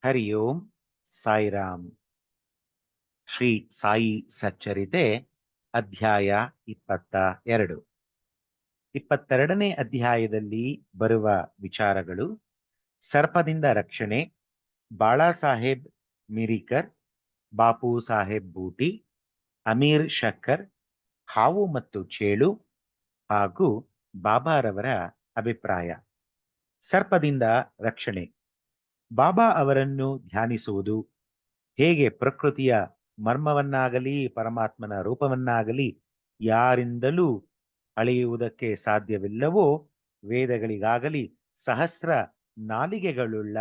ಹರಿ ಓಂ ಸಾಯಿರಾಮ್. ಶ್ರೀ ಸಾಯಿ ಸಚ್ಚರಿತೆ ಅಧ್ಯಾಯ 22. 22ನೇ ಅಧ್ಯಾಯದಲ್ಲಿ ಬರುವ ವಿಚಾರಗಳು: ಸರ್ಪದಿಂದ ರಕ್ಷಣೆ, ಬಾಳಾಸಾಹೇಬ್ ಮಿರಿಕರ್, ಬಾಪು ಸಾಹೇಬ್ ಬೂಟಿ, ಅಮೀರ್ ಶಕ್ಕರ್, ಹಾವು ಮತ್ತು ಚೇಳು ಹಾಗೂ ಬಾಬಾರವರ ಅಭಿಪ್ರಾಯ. ಸರ್ಪದಿಂದ ರಕ್ಷಣೆ. ಬಾಬಾ ಅವರನ್ನು ಧ್ಯಾನಿಸುವುದು ಹೇಗೆ ಪ್ರಕೃತಿಯ ಮರ್ಮವನ್ನಾಗಲಿ ಪರಮಾತ್ಮನ ರೂಪವನ್ನಾಗಲಿ ಯಾರಿಂದಲೂ ಅಳೆಯುವುದಕ್ಕೆ ಸಾಧ್ಯವಿಲ್ಲವೋ, ವೇದಗಳಿಗಾಗಲಿ ಸಹಸ್ರ ನಾಲಿಗೆಗಳುಳ್ಳ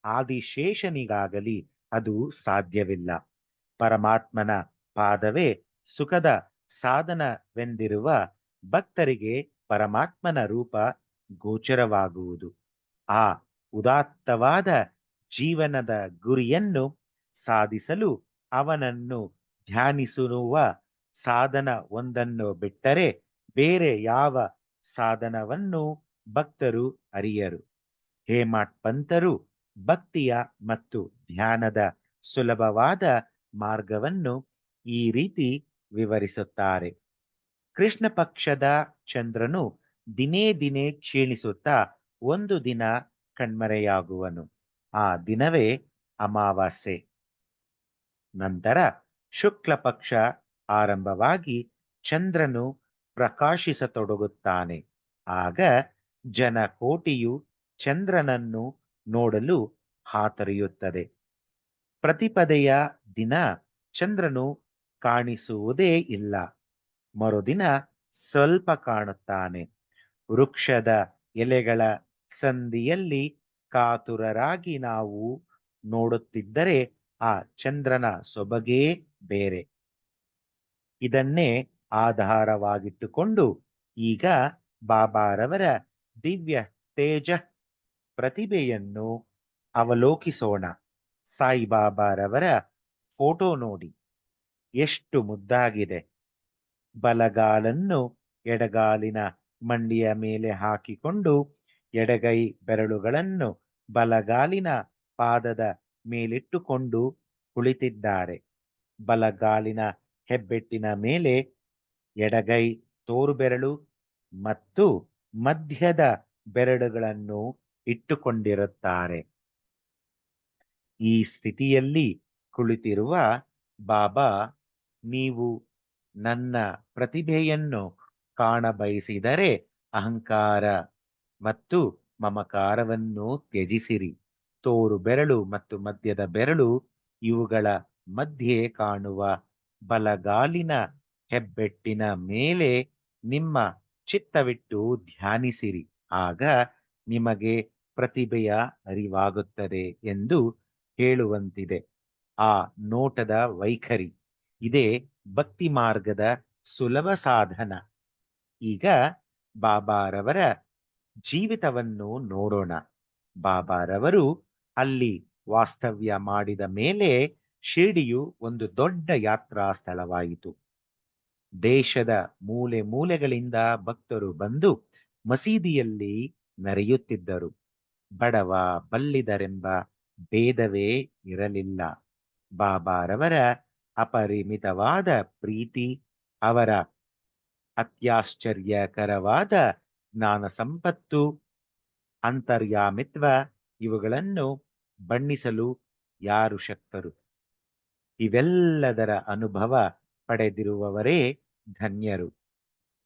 ಆದಿಶೇಷನಿಗಾಗಲಿ ಅದು ಸಾಧ್ಯವಿಲ್ಲ. ಪರಮಾತ್ಮನ ಪಾದವೇ ಸುಖದ ಸಾಧನವೆಂದಿರುವ ಭಕ್ತರಿಗೆ ಪರಮಾತ್ಮನ ರೂಪ ಗೋಚರವಾಗುವುದು. ಆ ಉದಾತ್ತವಾದ ಜೀವನದ ಗುರಿಯನ್ನು ಸಾಧಿಸಲು ಅವನನ್ನು ಧ್ಯಾನಿಸುವ ಸಾಧನ ಒಂದನ್ನು ಬಿಟ್ಟರೆ ಬೇರೆ ಯಾವ ಸಾಧನವನ್ನು ಭಕ್ತರು ಅರಿಯರು. ಹೇಮಾಟ್ ಪಂತರು ಭಕ್ತಿಯ ಮತ್ತು ಧ್ಯಾನದ ಸುಲಭವಾದ ಮಾರ್ಗವನ್ನು ಈ ರೀತಿ ವಿವರಿಸುತ್ತಾರೆ. ಕೃಷ್ಣ ಪಕ್ಷದ ಚಂದ್ರನು ದಿನೇ ದಿನೇ ಕ್ಷೀಣಿಸುತ್ತಾ ಒಂದು ದಿನ ಕಣ್ಮರೆಯಾಗುವನು. ಆ ದಿನವೇ ಅಮಾವಾಸ್ಯೆ. ನಂತರ ಶುಕ್ಲ ಪಕ್ಷ ಆರಂಭವಾಗಿ ಚಂದ್ರನು ಪ್ರಕಾಶಿಸತೊಡಗುತ್ತಾನೆ. ಆಗ ಜನಕೋಟಿಯು ಚಂದ್ರನನ್ನು ನೋಡಲು ಹಾತೊರೆಯುತ್ತದೆ. ಪ್ರತಿಪದೆಯ ದಿನ ಚಂದ್ರನು ಕಾಣಿಸುವುದೇ ಇಲ್ಲ. ಮರುದಿನ ಸ್ವಲ್ಪ ಕಾಣುತ್ತಾನೆ. ವೃಕ್ಷದ ಎಲೆಗಳ ಸಂದಿಯಲ್ಲಿ ಕಾತುರರಾಗಿ ನಾವು ನೋಡುತ್ತಿದ್ದರೆ ಆ ಚಂದ್ರನ ಸೊಬಗೇ ಬೇರೆ. ಇದನ್ನೇ ಆಧಾರವಾಗಿಟ್ಟುಕೊಂಡು ಈಗ ಬಾಬಾರವರ ದಿವ್ಯ ತೇಜ ಪ್ರತಿಭೆಯನ್ನು ಅವಲೋಕಿಸೋಣ. ಸಾಯಿಬಾಬಾರವರ ಫೋಟೋ ನೋಡಿ, ಎಷ್ಟು ಮುದ್ದಾಗಿದೆ. ಬಲಗಾಲನ್ನು ಎಡಗಾಲಿನ ಮಂಡಿಯ ಮೇಲೆ ಹಾಕಿಕೊಂಡು ಎಡಗೈ ಬೆರಳುಗಳನ್ನು ಬಲಗಾಲಿನ ಪಾದದ ಮೇಲಿಟ್ಟುಕೊಂಡು ಕುಳಿತಿದ್ದಾರೆ. ಬಲಗಾಲಿನ ಹೆಬ್ಬೆಟ್ಟಿನ ಮೇಲೆ ಎಡಗೈ ತೋರುಬೆರಳು ಮತ್ತು ಮಧ್ಯದ ಬೆರಳುಗಳನ್ನು ಇಟ್ಟುಕೊಂಡಿರುತ್ತಾರೆ. ಈ ಸ್ಥಿತಿಯಲ್ಲಿ ಕುಳಿತಿರುವ ಬಾಬಾ, ನೀವು ನನ್ನ ಪ್ರತಿಭೆಯನ್ನು ಕಾಣಬಯಸಿದರೆ ಅಹಂಕಾರ ಮತ್ತು ಮಮಕಾರವನ್ನು ತ್ಯಜಿಸಿರಿ. ತೋರು ಬೆರಳು ಮತ್ತು ಮಧ್ಯದ ಬೆರಳು ಇವುಗಳ ಮಧ್ಯೆ ಕಾಣುವ ಬಲಗಾಲಿನ ಹೆಬ್ಬೆಟ್ಟಿನ ಮೇಲೆ ನಿಮ್ಮ ಚಿತ್ತವಿಟ್ಟು ಧ್ಯಾನಿಸಿರಿ. ಆಗ ನಿಮಗೆ ಪ್ರತಿಭೆಯ ಅರಿವಾಗುತ್ತದೆ ಎಂದು ಹೇಳುವಂತಿದೆ. ಆ ನೋಟದ ವೈಖರಿ ಇದೇ ಭಕ್ತಿ ಮಾರ್ಗದ ಸುಲಭ ಸಾಧನ. ಈಗ ಬಾಬಾರವರ ಜೀವಿತವನ್ನು ನೋಡೋಣ. ಬಾಬಾರವರು ಅಲ್ಲಿ ವಾಸ್ತವ್ಯ ಮಾಡಿದ ಮೇಲೆ ಶಿರ್ಡಿಯು ಒಂದು ದೊಡ್ಡ ಯಾತ್ರಾ ಸ್ಥಳವಾಯಿತು. ದೇಶದ ಮೂಲೆ ಮೂಲೆಗಳಿಂದ ಭಕ್ತರು ಬಂದು ಮಸೀದಿಯಲ್ಲಿ ನೆರೆಯುತ್ತಿದ್ದರು. ಬಡವ ಬಲ್ಲಿದರೆಂಬ ಭೇದವೇ ಇರಲಿಲ್ಲ. ಬಾಬಾರವರ ಅಪರಿಮಿತವಾದ ಪ್ರೀತಿ, ಅವರ ಅತ್ಯಾಶ್ಚರ್ಯಕರವಾದ ಜ್ಞಾನ ಸಂಪತ್ತು, ಅಂತರ್ಯಾಮಿತ್ವ ಇವುಗಳನ್ನು ಬಣ್ಣಿಸಲು ಯಾರು ಶಕ್ತರು? ಇವೆಲ್ಲದರ ಅನುಭವ ಪಡೆದಿರುವವರೇ ಧನ್ಯರು.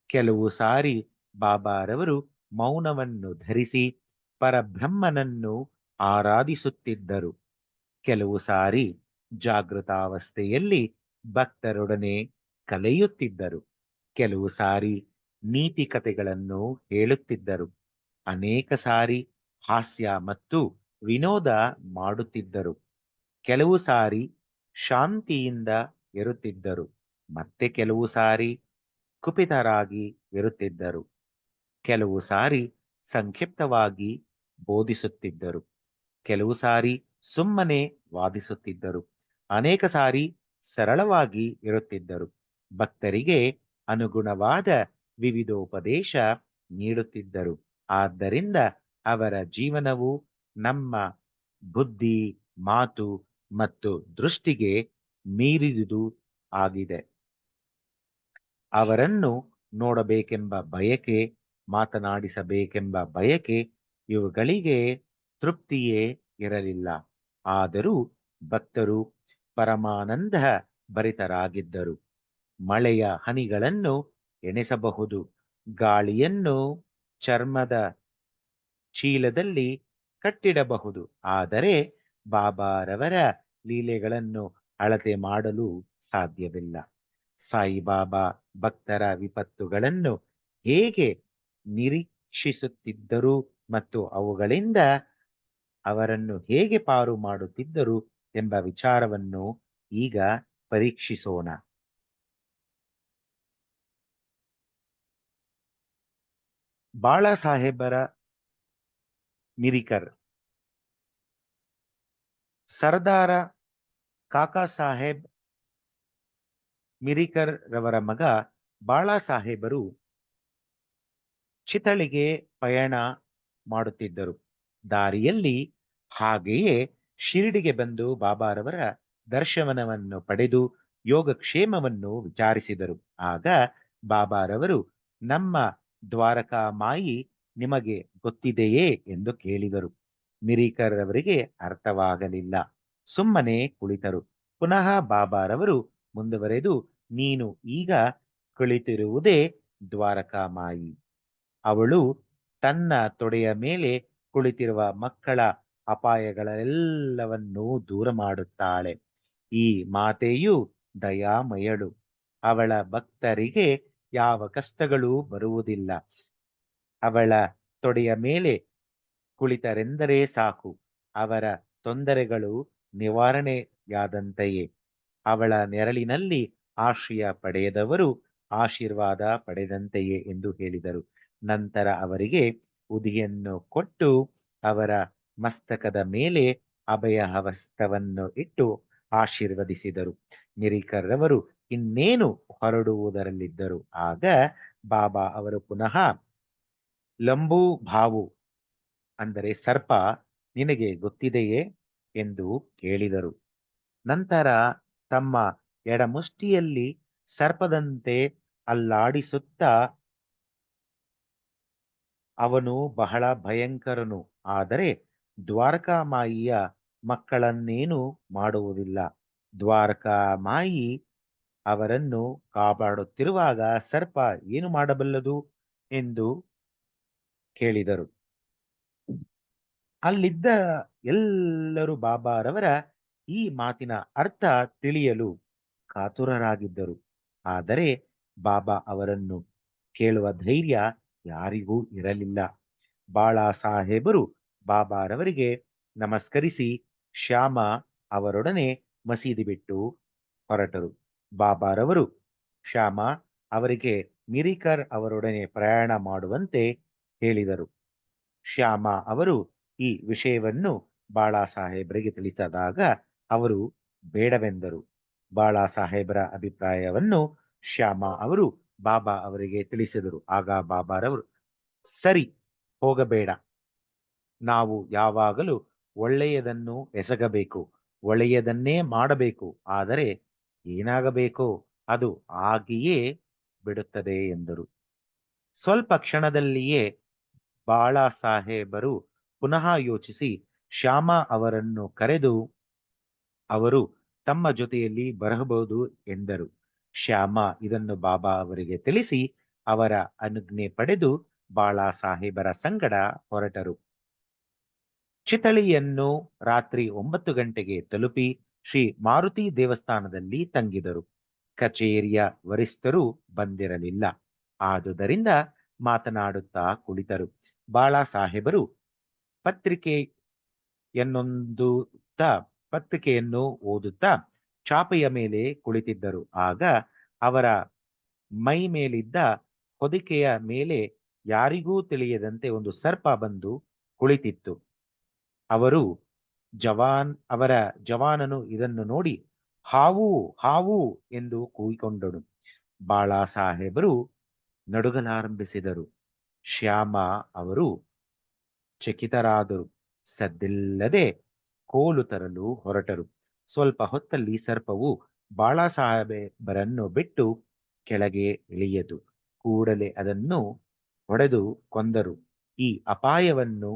ಕೆಲವು ಸಾರಿ ಬಾಬಾರವರು ಮೌನವನ್ನು ಧರಿಸಿ ಪರಬ್ರಹ್ಮನನ್ನು ಆರಾಧಿಸುತ್ತಿದ್ದರು. ಕೆಲವು ಸಾರಿ ಜಾಗೃತಾವಸ್ಥೆಯಲ್ಲಿ ಭಕ್ತರೊಡನೆ ಕಲೆಯುತ್ತಿದ್ದರು. ಕೆಲವು ಸಾರಿ ನೀತಿ ಕಥೆಗಳನ್ನು ಹೇಳುತ್ತಿದ್ದರು. ಅನೇಕ ಸಾರಿ ಹಾಸ್ಯ ಮತ್ತು ವಿನೋದ ಮಾಡುತ್ತಿದ್ದರು. ಕೆಲವು ಸಾರಿ ಶಾಂತಿಯಿಂದ ಇರುತ್ತಿದ್ದರು. ಮತ್ತೆ ಕೆಲವು ಸಾರಿ ಕುಪಿತರಾಗಿ ಇರುತ್ತಿದ್ದರು. ಕೆಲವು ಸಾರಿ ಸಂಕ್ಷಿಪ್ತವಾಗಿ ಬೋಧಿಸುತ್ತಿದ್ದರು. ಕೆಲವು ಸಾರಿ ಸುಮ್ಮನೆ ವಾದಿಸುತ್ತಿದ್ದರು. ಅನೇಕ ಸಾರಿ ಸರಳವಾಗಿ ಇರುತ್ತಿದ್ದರು. ಭಕ್ತರಿಗೆ ಅನುಗುಣವಾದ ವಿವಿಧೋಪದೇಶ ನೀಡುತ್ತಿದ್ದರು. ಆದ್ದರಿಂದ ಅವರ ಜೀವನವು ನಮ್ಮ ಬುದ್ಧಿ, ಮಾತು ಮತ್ತು ದೃಷ್ಟಿಗೆ ಮೀರಿದುದು ಆಗಿದೆ. ಅವರನ್ನು ನೋಡಬೇಕೆಂಬ ಬಯಕೆ, ಮಾತನಾಡಿಸಬೇಕೆಂಬ ಬಯಕೆ ಇವುಗಳಿಗೆ ತೃಪ್ತಿಯೇ ಇರಲಿಲ್ಲ. ಆದರೂ ಭಕ್ತರು ಪರಮಾನಂದ ಭರಿತರಾಗಿದ್ದರು. ಮಳೆಯ ಹನಿಗಳನ್ನು ಎಣಿಸಬಹುದು, ಗಾಳಿಯನ್ನು ಚರ್ಮದ ಚೀಲದಲ್ಲಿ ಕಟ್ಟಿಡಬಹುದು, ಆದರೆ ಬಾಬಾರವರ ಲೀಲೆಗಳನ್ನು ಅಳತೆ ಮಾಡಲು ಸಾಧ್ಯವಿಲ್ಲ. ಸಾಯಿಬಾಬಾ ಭಕ್ತರ ವಿಪತ್ತುಗಳನ್ನು ಹೇಗೆ ನಿರೀಕ್ಷಿಸುತ್ತಿದ್ದರು ಮತ್ತು ಅವುಗಳಿಂದ ಅವರನ್ನು ಹೇಗೆ ಪಾರು ಮಾಡುತ್ತಿದ್ದರು ಎಂಬ ವಿಚಾರವನ್ನು ಈಗ ಪರೀಕ್ಷಿಸೋಣ. ಬಾಳಾ ಸಾಹೇಬರ ಮಿರಿಕರ್ ಸರ್ದಾರ ಕಾಕಾ ಸಾಹೇಬ್ ಮಿರಿಕರ್ ರವರ ಮಗ ಬಾಳಾ ಸಾಹೇಬರು ಚಿತಳಿಗೆ ಪಯಣ ಮಾಡುತ್ತಿದ್ದರು. ದಾರಿಯಲ್ಲಿ ಹಾಗೆಯೇ ಶಿರಡಿಗೆ ಬಂದು ಬಾಬಾರವರ ದರ್ಶನವನ್ನು ಪಡೆದು ಯೋಗಕ್ಷೇಮವನ್ನು ವಿಚಾರಿಸಿದರು. ಆಗ ಬಾಬಾರವರು, ನಮ್ಮ ದ್ವಾರಕಾ ಮಾಯಿ ನಿಮಗೆ ಗೊತ್ತಿದೆಯೇ ಎಂದು ಕೇಳಿದರು. ಮಿರಿಕರ್ ಅವರಿಗೆ ಅರ್ಥವಾಗಲಿಲ್ಲ. ಸುಮ್ಮನೆ ಕುಳಿತರು. ಪುನಃ ಬಾಬಾರವರು ಮುಂದುವರೆದು, ನೀನು ಈಗ ಕುಳಿತಿರುವುದೇ ದ್ವಾರಕಾ ಮಾಯಿ. ಅವಳು ತನ್ನ ತೊಡೆಯ ಮೇಲೆ ಕುಳಿತಿರುವ ಮಕ್ಕಳ ಅಪಾಯಗಳೆಲ್ಲವನ್ನೂ ದೂರ ಮಾಡುತ್ತಾಳೆ. ಈ ಮಾತೆಯು ದಯಾಮಯಳು. ಅವಳ ಭಕ್ತರಿಗೆ ಯಾವ ಕಷ್ಟಗಳೂ ಬರುವುದಿಲ್ಲ. ಅವಳ ತೊಡೆಯ ಮೇಲೆ ಕುಳಿತರೆಂದರೆ ಸಾಕು, ಅವರ ತೊಂದರೆಗಳು ನಿವಾರಣೆಯಾದಂತೆಯೇ. ಅವಳ ನೆರಳಿನಲ್ಲಿ ಆಶ್ರಯ ಪಡೆಯದವರು ಆಶೀರ್ವಾದ ಪಡೆದಂತೆಯೇ ಎಂದು ಹೇಳಿದರು. ನಂತರ ಅವರಿಗೆ ಉದಿಯನ್ನು ಕೊಟ್ಟು ಅವರ ಮಸ್ತಕದ ಮೇಲೆ ಅಭಯ ಹಸ್ತವನ್ನು ಇಟ್ಟು ಆಶೀರ್ವದಿಸಿದರು. ಮಿರಿಕರ್ ರವರು ಇನ್ನೇನು ಹೊರಡುವುದರಲ್ಲಿದ್ದರು. ಆಗ ಬಾಬಾ ಅವರು ಪುನಃ, ಲಂಬೂ ಭಾವು ಅಂದರೆ ಸರ್ಪ ನಿನಗೆ ಗೊತ್ತಿದೆಯೇ ಎಂದು ಕೇಳಿದರು. ನಂತರ ತಮ್ಮ ಎಡಮುಷ್ಟಿಯಲ್ಲಿ ಸರ್ಪದಂತೆ ಅಲ್ಲಾಡಿಸುತ್ತಾ, ಅವನು ಬಹಳ ಭಯಂಕರನು, ಆದರೆ ದ್ವಾರಕಾಮಾಯಿಯ ಮಕ್ಕಳನ್ನೇನು ಮಾಡುವುದಿಲ್ಲ. ದ್ವಾರಕಾಮಾಯಿ ಅವರನ್ನು ಕಾಪಾಡುತ್ತಿರುವಾಗ ಸರ್ಪ ಏನು ಮಾಡಬಲ್ಲದು ಎಂದು ಕೇಳಿದರು. ಅಲ್ಲಿದ್ದ ಎಲ್ಲರೂ ಬಾಬಾರವರ ಈ ಮಾತಿನ ಅರ್ಥ ತಿಳಿಯಲು ಕಾತುರರಾಗಿದ್ದರು. ಆದರೆ ಬಾಬಾ ಅವರನ್ನು ಕೇಳುವ ಧೈರ್ಯ ಯಾರಿಗೂ ಇರಲಿಲ್ಲ. ಬಾಳಾ ಸಾಹೇಬರು ಬಾಬಾರವರಿಗೆ ನಮಸ್ಕರಿಸಿ ಶ್ಯಾಮ ಅವರೊಡನೆ ಮಸೀದಿ ಬಿಟ್ಟು ಹೊರಟರು. ಬಾಬಾರವರು ಶ್ಯಾಮ ಅವರಿಗೆ ಮಿರಿಕರ್ ಅವರೊಡನೆ ಪ್ರಯಾಣ ಮಾಡುವಂತೆ ಹೇಳಿದರು. ಶ್ಯಾಮ ಅವರು ಈ ವಿಷಯವನ್ನು ಬಾಳಾ ಸಾಹೇಬರಿಗೆ ತಿಳಿಸಿದಾಗ ಅವರು ಬೇಡವೆಂದರು. ಬಾಳಾ ಸಾಹೇಬರ ಅಭಿಪ್ರಾಯವನ್ನು ಶ್ಯಾಮ ಅವರು ಬಾಬಾ ಅವರಿಗೆ ತಿಳಿಸಿದರು. ಆಗ ಬಾಬಾರವರು, ಸರಿ, ಹೋಗಬೇಡ. ನಾವು ಯಾವಾಗಲೂ ಒಳ್ಳೆಯದನ್ನು ಎಸಗಬೇಕು, ಒಳ್ಳೆಯದನ್ನೇ ಮಾಡಬೇಕು. ಆದರೆ ಏನಾಗಬೇಕೋ ಅದು ಆಗಿಯೇ ಬಿಡುತ್ತದೆ ಎಂದರು. ಸ್ವಲ್ಪ ಕ್ಷಣದಲ್ಲಿಯೇ ಬಾಳಾ ಸಾಹೇಬರು ಪುನಃ ಯೋಚಿಸಿ ಶ್ಯಾಮ ಅವರನ್ನು ಕರೆದು ಅವರು ತಮ್ಮ ಜೊತೆಯಲ್ಲಿ ಬರಬಹುದು ಎಂದರು. ಶ್ಯಾಮ ಇದನ್ನು ಬಾಬಾ ಅವರಿಗೆ ತಿಳಿಸಿ ಅವರ ಅನುಜ್ಞೆ ಪಡೆದು ಬಾಳಾ ಸಾಹೇಬರ ಸಂಗಡ ಹೊರಟರು. ಚಿತಳಿಯನ್ನು ರಾತ್ರಿ 9 ಗಂಟೆಗೆ ತಲುಪಿ ಶ್ರೀ ಮಾರುತಿ ದೇವಸ್ಥಾನದಲ್ಲಿ ತಂಗಿದರು. ಕಚೇರಿಯ ವರಿಷ್ಠರು ಬಂದಿರಲಿಲ್ಲ. ಆದುದರಿಂದ ಮಾತನಾಡುತ್ತಾ ಕುಳಿತರು. ಬಾಳಾ ಸಾಹೇಬರು ಪತ್ರಿಕೆಯನ್ನು ಓದುತ್ತಾ ಚಾಪೆಯ ಮೇಲೆ ಕುಳಿತಿದ್ದರು. ಆಗ ಅವರ ಮೈ ಮೇಲಿದ್ದ ಹೊದಿಕೆಯ ಮೇಲೆ ಯಾರಿಗೂ ತಿಳಿಯದಂತೆ ಒಂದು ಸರ್ಪ ಬಂದು ಕುಳಿತಿತ್ತು. ಅವರ ಜವಾನನು ಇದನ್ನು ನೋಡಿ ಹಾವು ಹಾವು ಎಂದು ಕೂಗಿಕೊಂಡನು. ಬಾಳಾ ಸಾಹೇಬರು ನಡುಗಲಾರಂಭಿಸಿದರು. ಶ್ಯಾಮ ಅವರು ಚಕಿತರಾದರು. ಸದ್ದಿಲ್ಲದೆ ಕೋಲು ತರಲು ಹೊರಟರು. ಸ್ವಲ್ಪ ಹೊತ್ತಲ್ಲಿ ಸರ್ಪವು ಬಾಳಾಸಾಹೇಬರನ್ನು ಬಿಟ್ಟು ಕೆಳಗೆ ಇಳಿಯಿತು. ಕೂಡಲೇ ಅದನ್ನು ಹೊಡೆದು ಕೊಂದರು. ಈ ಅಪಾಯವನ್ನು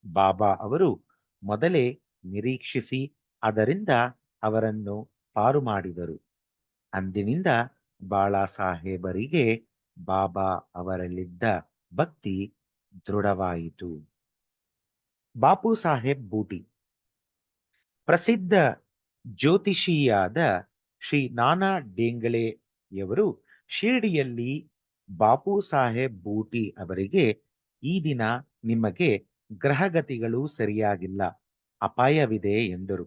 ಬಾಬಾ ಅವರು ಮೊದಲೇ ನಿರೀಕ್ಷಿಸಿ ಅದರಿಂದ ಅವರನ್ನು ಪಾರು ಮಾಡಿದರು. ಅಂದಿನಿಂದ ಬಾಳಾಸಾಹೇಬರಿಗೆ ಬಾಬಾ ಅವರಲ್ಲಿದ್ದ ಭಕ್ತಿ ದೃಢವಾಯಿತು. ಬಾಪು ಸಾಹೇಬ್ ಬೂಟಿ ಪ್ರಸಿದ್ಧ ಜ್ಯೋತಿಷಿಯಾದ ಶ್ರೀ ನಾನಾ ಡೇಂಗಳೆಯವರು ಶಿರ್ಡಿಯಲ್ಲಿ ಬಾಪು ಸಾಹೇಬ್ ಬೂಟಿ ಅವರಿಗೆ ಈ ದಿನ ನಿಮಗೆ ಗ್ರಹಗತಿಗಳು ಸರಿಯಾಗಿಲ್ಲ, ಅಪಾಯವಿದೆ ಎಂದರು.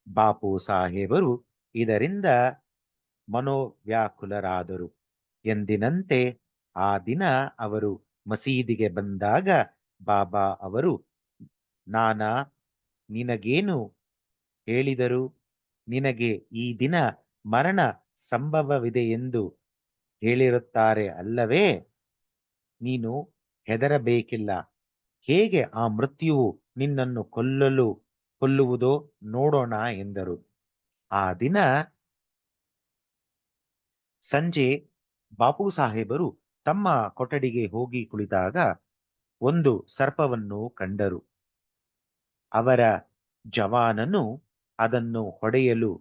ಬಾಪು ಸಾಹೇಬರು ಇದರಿಂದ ಮನೋವ್ಯಾಕುಲರಾದರು. ಎಂದಿನಂತೆ ಆ ದಿನ ಅವರು ಮಸೀದಿಗೆ ಬಂದಾಗ ಬಾಬಾ ಅವರು, ನಾನಾ ನಿನಗೇನು ಹೇಳಿದರು? ನಿನಗೆ ಈ ದಿನ ಮರಣ ಸಂಭವವಿದೆ ಎಂದು ಹೇಳಿರುತ್ತಾರೆ ಅಲ್ಲವೇ? ನೀನು ಹೆದರಬೇಕಿಲ್ಲ. ಹೇಗೆ ಆ ಮೃತ್ಯುವು ನಿನ್ನನ್ನು ಕೊಲ್ಲುವುದೋ ನೋಡೋಣ ಎಂದರು. ಆ ದಿನ ಸಂಜೆ ಬಾಪು ಸಾಹೇಬರು ತಮ್ಮ ಕೊಠಡಿಗೆ ಹೋಗಿ ಕುಳಿತಾಗ ಒಂದು ಸರ್ಪವನ್ನು ಕಂಡರು. ಅವರ ಜವಾನನು ಅದನ್ನು ಹೊಡೆಯಲು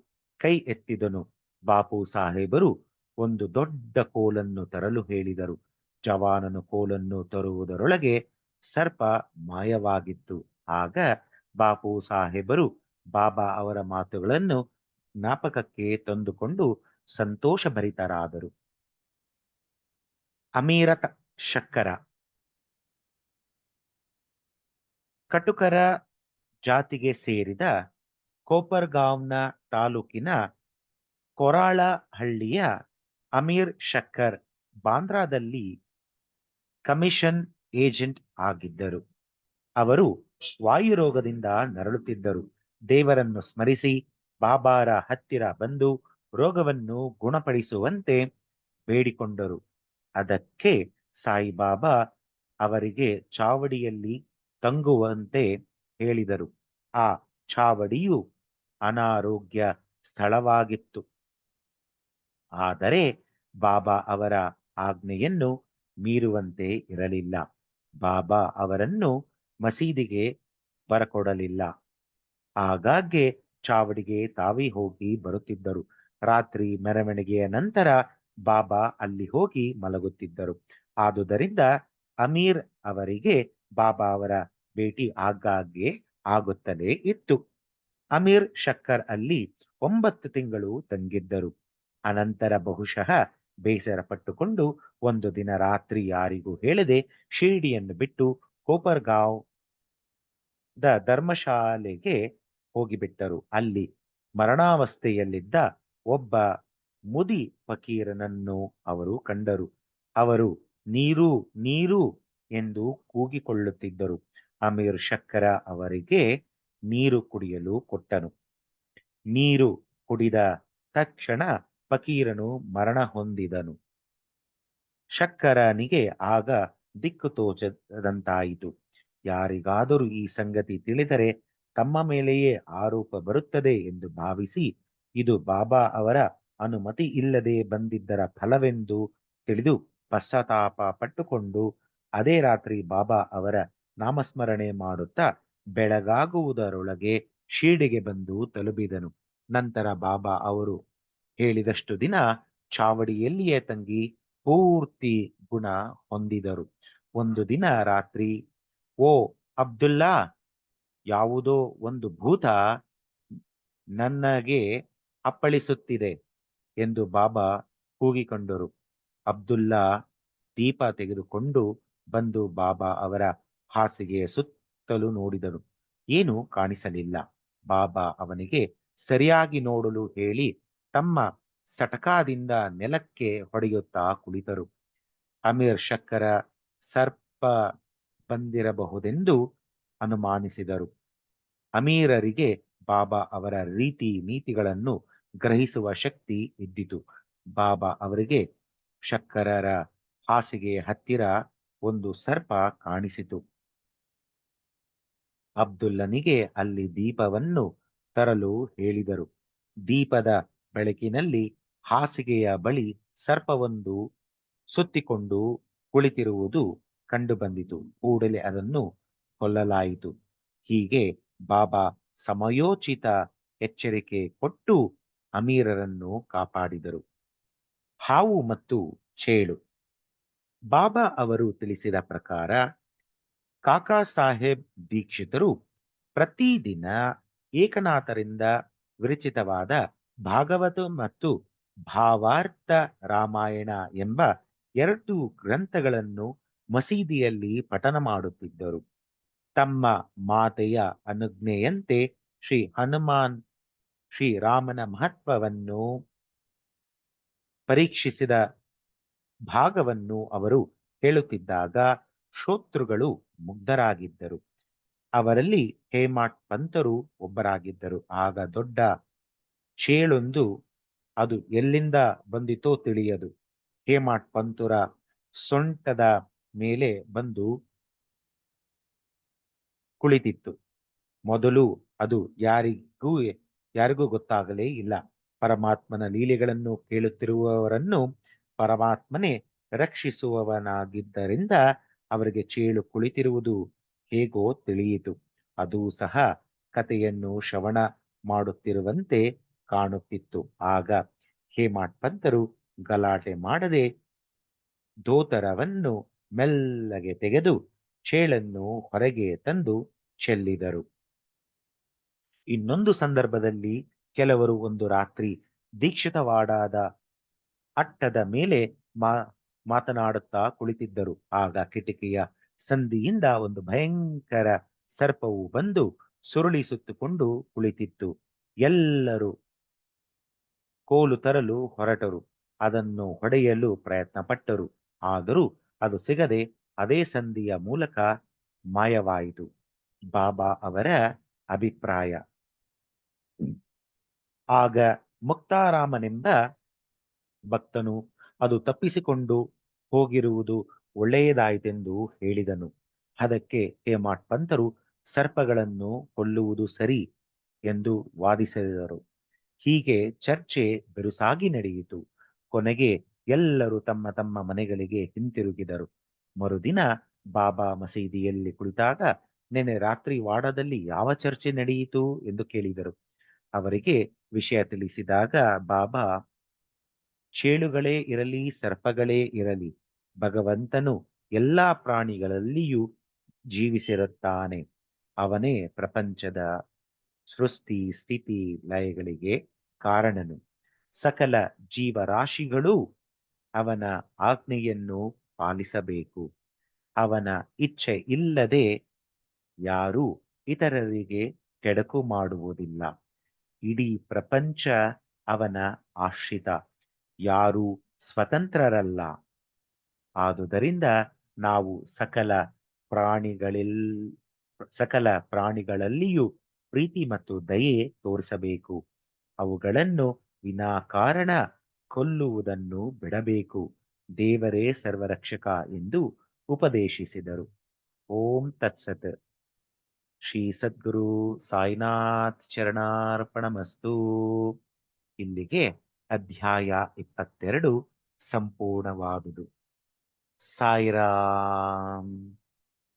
ಕೈ ಎತ್ತಿದನು. ಬಾಪು ಸಾಹೇಬರು ಒಂದು ದೊಡ್ಡ ಕೋಲನ್ನು ತರಲು ಹೇಳಿದರು. ಜವಾನನು ಕೋಲನ್ನು ತರುವುದರೊಳಗೆ ಸರ್ಪ ಮಾಯವಾಗಿತ್ತು. ಆಗ ಬಾಪು ಸಾಹೇಬರು ಬಾಬಾ ಅವರ ಮಾತುಗಳನ್ನು ಜ್ಞಾಪಕಕ್ಕೆ ತಂದುಕೊಂಡು ಸಂತೋಷಭರಿತರಾದರು. ಅಮೀರತ ಶಕ್ಕರ ಕಟುಕರ ಜಾತಿಗೆ ಸೇರಿದ ಕೋಪರ್ಗಾಂವ್ನ ತಾಲೂಕಿನ ಕೊರಾಳಹಳ್ಳಿಯ ಅಮೀರ್ ಶಕ್ಕರ್ ಬಾಂದ್ರಾದಲ್ಲಿ ಕಮಿಷನ್ ಏಜೆಂಟ್ ಆಗಿದ್ದರು. ಅವರು ವಾಯುರೋಗದಿಂದ ನರಳುತ್ತಿದ್ದರು. ದೇವರನ್ನು ಸ್ಮರಿಸಿ ಬಾಬಾರ ಹತ್ತಿರ ಬಂದು ರೋಗವನ್ನು ಗುಣಪಡಿಸುವಂತೆ ಬೇಡಿಕೊಂಡರು. ಅದಕ್ಕೆ ಸಾಯಿಬಾಬಾ ಅವರಿಗೆ ಚಾವಡಿಯಲ್ಲಿ ತಂಗುವಂತೆ ಹೇಳಿದರು. ಆ ಚಾವಡಿಯು ಅನಾರೋಗ್ಯ ಸ್ಥಳವಾಗಿತ್ತು. ಆದರೆ ಬಾಬಾ ಅವರ ಆಜ್ಞೆಯನ್ನು ಮೀರುವಂತೆ ಇರಲಿಲ್ಲ. ಬಾಬಾ ಅವರನ್ನು ಮಸೀದಿಗೆ ಬರಕೊಡಲಿಲ್ಲ. ಆಗಾಗ್ಗೆ ಚಾವಡಿಗೆ ತಾವೇ ಹೋಗಿ ಬರುತ್ತಿದ್ದರು. ರಾತ್ರಿ ಮೆರವಣಿಗೆಯ ನಂತರ ಬಾಬಾ ಅಲ್ಲಿ ಹೋಗಿ ಮಲಗುತ್ತಿದ್ದರು. ಆದುದರಿಂದ ಅಮೀರ್ ಅವರಿಗೆ ಬಾಬಾ ಅವರ ಭೇಟಿ ಆಗಾಗ್ಗೆ ಆಗುತ್ತಲೇ ಇತ್ತು. ಅಮೀರ್ ಶಕ್ಕರ್ ಅಲ್ಲಿ 9 ತಿಂಗಳು ತಂಗಿದ್ದರು. ಅನಂತರ ಬಹುಶಃ ಬೇಸರ ಪಟ್ಟುಕೊಂಡು ಒಂದು ದಿನ ರಾತ್ರಿ ಯಾರಿಗೂ ಹೇಳದೆ ಶಿರ್ಡಿಯನ್ನು ಬಿಟ್ಟು ಕೋಪರ್ಗಾಂವ್ ಧರ್ಮಶಾಲೆಗೆ ಹೋಗಿಬಿಟ್ಟರು. ಅಲ್ಲಿ ಮರಣಾವಸ್ಥೆಯಲ್ಲಿದ್ದ ಒಬ್ಬ ಮುದಿ ಫಕೀರನನ್ನು ಅವರು ಕಂಡರು. ಅವರು ನೀರು ನೀರು ಎಂದು ಕೂಗಿಕೊಳ್ಳುತ್ತಿದ್ದರು. ಅಮೀರ್ ಶಕ್ಕರ ಅವರಿಗೆ ನೀರು ಕುಡಿಯಲು ಕೊಟ್ಟನು. ನೀರು ಕುಡಿದ ತಕ್ಷಣ ಫಕೀರನು ಮರಣ ಹೊಂದಿದನು. ಶಕ್ಕರನಿಗೆ ಆಗ ದಿಕ್ಕು ತೋಚದಂತಾಯಿತು. ಯಾರಿಗಾದರೂ ಈ ಸಂಗತಿ ತಿಳಿದರೆ ತಮ್ಮ ಮೇಲೆಯೇ ಆರೋಪ ಬರುತ್ತದೆ ಎಂದು ಭಾವಿಸಿ ಇದು ಬಾಬಾ ಅವರ ಅನುಮತಿ ಇಲ್ಲದೆ ಬಂದಿದ್ದರ ಫಲವೆಂದು ತಿಳಿದು ಪಶ್ಚಾತ್ತಾಪ ಪಟ್ಟುಕೊಂಡು ಅದೇ ರಾತ್ರಿ ಬಾಬಾ ಅವರ ನಾಮಸ್ಮರಣೆ ಮಾಡುತ್ತಾ ಬೆಳಗಾಗುವುದರೊಳಗೆ ಶಿರ್ಡಿಗೆ ಬಂದು ತಲುಪಿದನು. ನಂತರ ಬಾಬಾ ಅವರು ಹೇಳಿದಷ್ಟು ದಿನ ಚಾವಡಿಯಲ್ಲಿಯೇ ತಂಗಿ ಪೂರ್ತಿ ಗುಣ ಹೊಂದಿದರು. ಒಂದು ದಿನ ರಾತ್ರಿ, ಓ ಅಬ್ದುಲ್ಲಾ, ಯಾವುದೋ ಒಂದು ಭೂತ ನನಗೆ ಅಪ್ಪಳಿಸುತ್ತಿದೆ ಎಂದು ಬಾಬಾ ಕೂಗಿಕೊಂಡರು. ಅಬ್ದುಲ್ಲಾ ದೀಪ ತೆಗೆದುಕೊಂಡು ಬಂದು ಬಾಬಾ ಅವರ ಹಾಸಿಗೆಯ ಸುತ್ತಲೂ ನೋಡಿದನು. ಏನೂ ಕಾಣಿಸಲಿಲ್ಲ. ಬಾಬಾ ಅವನಿಗೆ ಸರಿಯಾಗಿ ನೋಡಲು ಹೇಳಿ ತಮ್ಮ ಸಟಕಾದಿಂದ ನೆಲಕ್ಕೆ ಹೊಡೆಯುತ್ತಾ ಕುಳಿತರು. ಅಮೀರ್ ಶಕ್ಕರ ಸರ್ಪ ಬಂದಿರಬಹುದೆಂದು ಅನುಮಾನಿಸಿದರು. ಅಮೀರರಿಗೆ ಬಾಬಾ ಅವರ ರೀತಿ ನೀತಿಗಳನ್ನು ಗ್ರಹಿಸುವ ಶಕ್ತಿ ಇದ್ದಿತು. ಬಾಬಾ ಅವರಿಗೆ ಶಕ್ಕರರ ಹಾಸಿಗೆಯ ಹತ್ತಿರ ಒಂದು ಸರ್ಪ ಕಾಣಿಸಿತು. ಅಬ್ದುಲ್ಲನಿಗೆ ಅಲ್ಲಿ ದೀಪವನ್ನು ತರಲು ಹೇಳಿದರು. ದೀಪದ ಬೆಳಕಿನಲ್ಲಿ ಹಾಸಿಗೆಯ ಬಳಿ ಸರ್ಪವೊಂದು ಸುತ್ತಿಕೊಂಡು ಕುಳಿತಿರುವುದು ಕಂಡುಬಂದಿತು. ಕೂಡಲೇ ಅದನ್ನು ಕೊಲ್ಲಲಾಯಿತು. ಹೀಗೆ ಬಾಬಾ ಸಮಯೋಚಿತ ಎಚ್ಚರಿಕೆ ಕೊಟ್ಟು ಅಮೀರರನ್ನು ಕಾಪಾಡಿದರು. ಹಾವು ಮತ್ತು ಚೇಳು. ಬಾಬಾ ಅವರು ತಿಳಿಸಿದ ಪ್ರಕಾರ ಕಾಕಾ ಸಾಹೇಬ್ ದೀಕ್ಷಿತರು ಪ್ರತಿದಿನ ಏಕನಾಥರಿಂದ ವಿರಚಿತವಾದ ಭಾಗವತ ಮತ್ತು ಭಾವಾರ್ಥ ರಾಮಾಯಣ ಎಂಬ 2 ಗ್ರಂಥಗಳನ್ನು ಮಸೀದಿಯಲ್ಲಿ ಪಠನ ಮಾಡುತ್ತಿದ್ದರು. ತಮ್ಮ ಮಾತೆಯ ಅನುಜ್ಞೆಯಂತೆ ಶ್ರೀರಾಮನ ಮಹತ್ವವನ್ನು ಪರೀಕ್ಷಿಸಿದ ಭಾಗವನ್ನು ಅವರು ಹೇಳುತ್ತಿದ್ದಾಗ ಶ್ರೋತೃಗಳು ಮುಗ್ಧರಾಗಿದ್ದರು. ಅವರಲ್ಲಿ ಹೇಮಾಟ್ ಪಂತರು ಒಬ್ಬರಾಗಿದ್ದರು. ಆಗ ದೊಡ್ಡ ಚೇಳೊಂದು, ಅದು ಎಲ್ಲಿಂದ ಬಂದಿತೋ ತಿಳಿಯದು, ಹೇಮಾಟ್ ಪಂತರ ಸೊಂಟದ ಮೇಲೆ ಬಂದು ಕುಳಿತಿತ್ತು. ಮೊದಲು ಅದು ಯಾರಿಗೂ ಗೊತ್ತಾಗಲೇ ಇಲ್ಲ. ಪರಮಾತ್ಮನ ಲೀಲೆಗಳನ್ನು ಕೇಳುತ್ತಿರುವವರನ್ನು ಪರಮಾತ್ಮನೇ ರಕ್ಷಿಸುವವನಾಗಿದ್ದರಿಂದ ಅವರಿಗೆ ಚೇಳು ಕುಳಿತಿರುವುದು ಹೇಗೋ ತಿಳಿಯಿತು. ಅದೂ ಸಹ ಕಥೆಯನ್ನು ಶ್ರವಣ ಮಾಡುತ್ತಿರುವಂತೆ ಕಾಣುತ್ತಿತ್ತು. ಆಗ ಹೇಮಾಟ್ ಪಂತರು ಗಲಾಟೆ ಮಾಡದೆ ಧೋತರವನ್ನು ಮೆಲ್ಲಗೆ ತೆಗೆದು ಚೇಳನ್ನು ಹೊರಗೆ ತಂದು ಚೆಲ್ಲಿದರು. ಇನ್ನೊಂದು ಸಂದರ್ಭದಲ್ಲಿ ಕೆಲವರು ಒಂದು ರಾತ್ರಿ ದೀಕ್ಷಿತವಾಡದ ಅಟ್ಟದ ಮೇಲೆ ಮಾತನಾಡುತ್ತಾ ಕುಳಿತಿದ್ದರು. ಆಗ ಕಿಟಕಿಯ ಸಂದಿಯಿಂದ ಒಂದು ಭಯಂಕರ ಸರ್ಪವು ಬಂದು ಸುರುಳಿ ಸುತ್ತುಕೊಂಡು ಕುಳಿತಿತ್ತು. ಎಲ್ಲರೂ ಕೋಲು ತರಲು ಹೊರಟರು. ಅದನ್ನು ಹೊಡೆಯಲು ಪ್ರಯತ್ನಪಟ್ಟರು. ಆದರೂ ಅದು ಸಿಗದೆ ಅದೇ ಸಂದಿಯ ಮೂಲಕ ಮಾಯವಾಯಿತು. ಬಾಬಾ ಅವರ ಅಭಿಪ್ರಾಯ. ಆಗ ಮುಕ್ತಾರಾಮನೆಂಬ ಭಕ್ತನು ಅದು ತಪ್ಪಿಸಿಕೊಂಡು ಹೋಗಿರುವುದು ಒಳ್ಳೆಯದಾಯಿತೆಂದು ಹೇಳಿದನು. ಅದಕ್ಕೆ ಹೇಮಾಟ್ ಪಂತರು ಸರ್ಪಗಳನ್ನು ಕೊಲ್ಲುವುದು ಸರಿ ಎಂದು ವಾದಿಸಿದರು. ಹೀಗೆ ಚರ್ಚೆ ಬಿರುಸಾಗಿ ನಡೆಯಿತು. ಕೊನೆಗೆ ಎಲ್ಲರೂ ತಮ್ಮ ತಮ್ಮ ಮನೆಗಳಿಗೆ ಹಿಂತಿರುಗಿದರು. ಮರುದಿನ ಬಾಬಾ ಮಸೀದಿಯಲ್ಲಿ ಕುಳಿತಾಗ ನೆನೆ ರಾತ್ರಿ ವಾಡದಲ್ಲಿ ಯಾವ ಚರ್ಚೆ ನಡೆಯಿತು ಎಂದು ಕೇಳಿದರು. ಅವರಿಗೆ ವಿಷಯ ತಿಳಿಸಿದಾಗ ಬಾಬಾ, ಚೇಳುಗಳೇ ಇರಲಿ ಸರ್ಪಗಳೇ ಇರಲಿ, ಭಗವಂತನು ಎಲ್ಲಾ ಪ್ರಾಣಿಗಳಲ್ಲಿಯೂ ಜೀವಿಸಿರುತ್ತಾನೆ. ಅವನೇ ಪ್ರಪಂಚದ ಸೃಷ್ಟಿ ಸ್ಥಿತಿ ಲಯಗಳಿಗೆ ಕಾರಣನು. ಸಕಲ ಜೀವರಾಶಿಗಳು ಅವನ ಆಜ್ಞೆಯನ್ನು ಪಾಲಿಸಬೇಕು. ಅವನ ಇಚ್ಛೆ ಇಲ್ಲದೆ ಯಾರೂ ಇತರರಿಗೆ ಕೆಡಕು ಮಾಡುವುದಿಲ್ಲ. ಇಡೀ ಪ್ರಪಂಚ ಅವನ ಆಶ್ರಿತ. ಯಾರೂ ಸ್ವತಂತ್ರರಲ್ಲ. ಆದುದರಿಂದ ನಾವು ಸಕಲ ಪ್ರಾಣಿಗಳಲ್ಲಿಯೂ ಪ್ರೀತಿ ಮತ್ತು ದಯೆ ತೋರಿಸಬೇಕು. ಅವುಗಳನ್ನು ವಿನಾಕಾರಣ ಕೊಲ್ಲುವುದನ್ನು ಬಿಡಬೇಕು. ದೇವರೇ ಸರ್ವರಕ್ಷಕ ಎಂದು ಉಪದೇಶಿಸಿದರು. ಓಂ ತತ್ಸತ್. ಶ್ರೀ ಸದ್ಗುರು ಸಾಯಿನಾಥ್ ಚರಣಾರ್ಪಣಮಸ್ತು. ಇಲ್ಲಿಗೆ ಅಧ್ಯಾಯ 22 ಸಂಪೂರ್ಣವಾದುದು. ಸಾಯಿರಾಮ್.